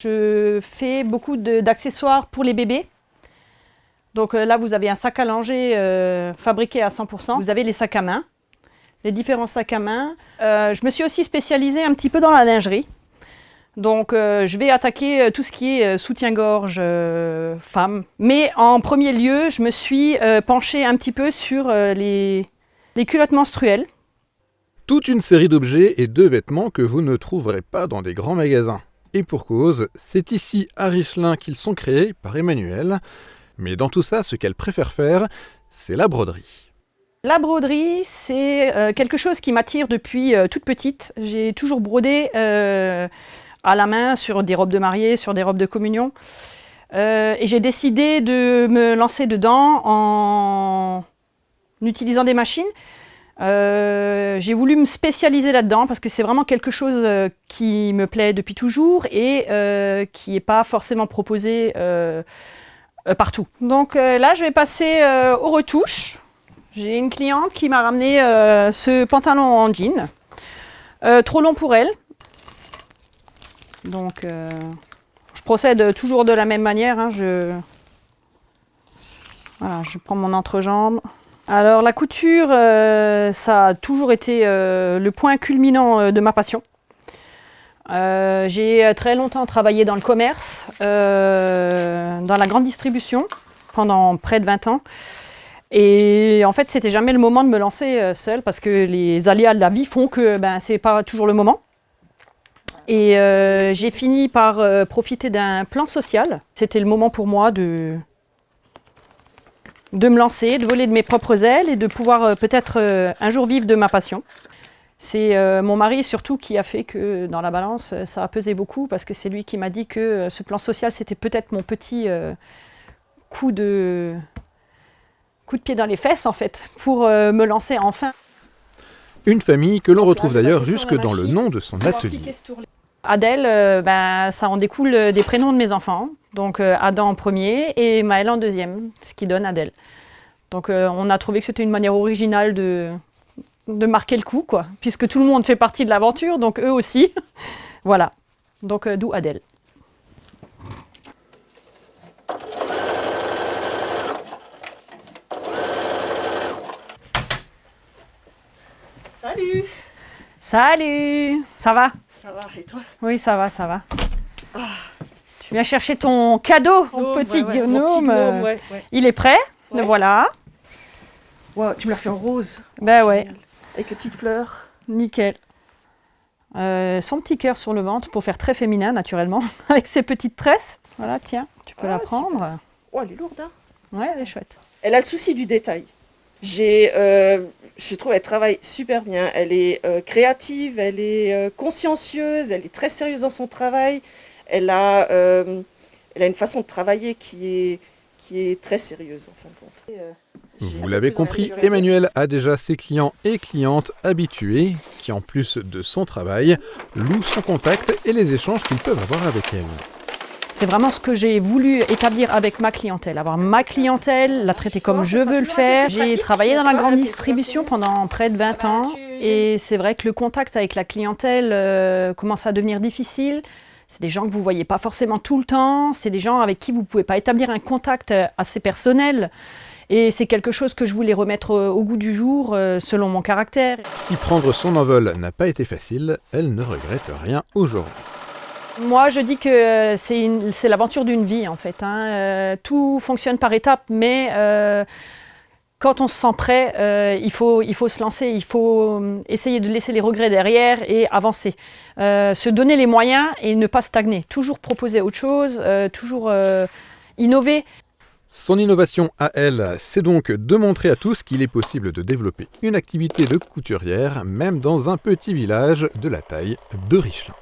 Je fais beaucoup d'accessoires pour les bébés. Donc là, vous avez un sac à langer fabriqué à 100%. Vous avez les sacs à main, les différents sacs à main. Je me suis aussi spécialisée un petit peu dans la lingerie. Donc je vais attaquer tout ce qui est soutien-gorge femme. Mais en premier lieu, je me suis penchée un petit peu sur les culottes menstruelles. Toute une série d'objets et de vêtements que vous ne trouverez pas dans des grands magasins. Et pour cause, c'est ici à Richelin qu'ils sont créés par Emmanuelle. Mais dans tout ça, ce qu'elle préfère faire, c'est la broderie. La broderie, c'est quelque chose qui m'attire depuis toute petite. J'ai toujours brodé à la main sur des robes de mariée, sur des robes de communion. Et j'ai décidé de me lancer dedans en utilisant des machines. J'ai voulu me spécialiser là-dedans parce que c'est vraiment quelque chose qui me plaît depuis toujours et qui n'est pas forcément proposé partout. Donc là, je vais passer aux retouches. J'ai une cliente qui m'a ramené ce pantalon en jean, trop long pour elle. Donc je procède toujours de la même manière. Hein. Voilà, je prends mon entrejambe. Alors la couture, ça a toujours été le point culminant de ma passion. J'ai très longtemps travaillé dans le commerce, dans la grande distribution, pendant près de 20 ans. Et en fait, c'était jamais le moment de me lancer seule parce que les aléas de la vie font que c'est pas toujours le moment. Et j'ai fini par profiter d'un plan social. C'était le moment pour moi de me lancer, de voler de mes propres ailes et de pouvoir peut-être un jour vivre de ma passion. C'est mon mari surtout qui a fait que dans la balance, ça a pesé beaucoup parce que c'est lui qui m'a dit que ce plan social, c'était peut-être mon petit coup de pied dans les fesses en fait, pour me lancer enfin. Une famille que l'on retrouve d'ailleurs jusque dans le nom de son atelier. Adèle, ça en découle des prénoms de mes enfants. Donc Adam en premier et Maëlle en deuxième, ce qui donne Adèle. Donc on a trouvé que c'était une manière originale de marquer le coup, quoi, puisque tout le monde fait partie de l'aventure, donc eux aussi. Voilà, donc d'où Adèle. Salut! Salut! Ça va? Ça va, et toi? Oui, ça va, ça va. Ah. Tu viens chercher ton cadeau, mon petit gnome. Ouais. Il est prêt, le voilà. Wow, tu me l'as fait en rose. Ben ouais. Avec les petites fleurs. Nickel. Son petit cœur sur le ventre pour faire très féminin, naturellement, avec ses petites tresses. Voilà, tiens, tu peux la prendre. Super. Oh, elle est lourde, hein? Ouais, elle est chouette. Elle a le souci du détail. Je trouve qu'elle travaille super bien. Elle est créative, elle est consciencieuse, elle est très sérieuse dans son travail. Elle a une façon de travailler qui est très sérieuse, en fin de compte. Vous l'avez compris, Emmanuelle a déjà ses clients et clientes habitués qui, en plus de son travail, louent son contact et les échanges qu'ils peuvent avoir avec elle. C'est vraiment ce que j'ai voulu établir avec ma clientèle. Avoir ma clientèle, la traiter comme je veux le faire. J'ai travaillé dans la grande distribution pendant près de 20 ans. Et c'est vrai que le contact avec la clientèle commence à devenir difficile. C'est des gens que vous ne voyez pas forcément tout le temps. C'est des gens avec qui vous ne pouvez pas établir un contact assez personnel. Et c'est quelque chose que je voulais remettre au goût du jour selon mon caractère. Si prendre son envol n'a pas été facile, elle ne regrette rien aujourd'hui. Moi, je dis que c'est l'aventure d'une vie, en fait. Hein. Tout fonctionne par étapes, mais quand on se sent prêt, il faut se lancer, il faut essayer de laisser les regrets derrière et avancer. Se donner les moyens et ne pas stagner. Toujours proposer autre chose, toujours innover. Son innovation à elle, c'est donc de montrer à tous qu'il est possible de développer une activité de couturière, même dans un petit village de la taille de Richelin.